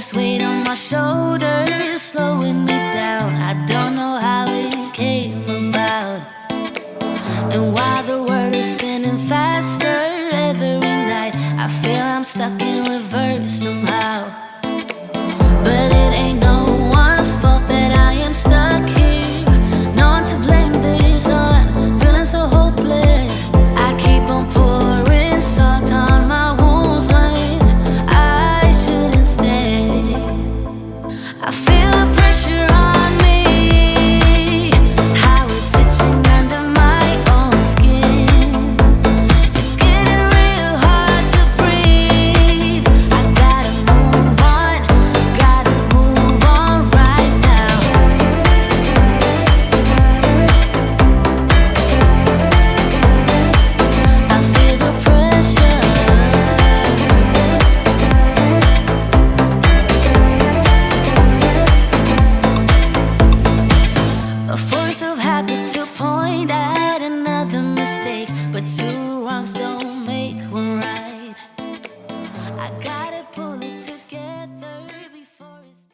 this weight on my shoulders, slowing me down. I don't know how it came about. And while the world is spinning faster every night, I feel I'm stuck in reverse somehow. But it ain't no one's fault that I am stuck here. No one to blame this on, feeling so hopeless. I keep on pouring salt on my wounds when I shouldn't stay. I feel the pressure on me, how it's itching under my own skin. It's getting real hard to breathe. I gotta move on right now. I feel the pressure. A force of habit to point at another mistake, but two wrongs don't make one right.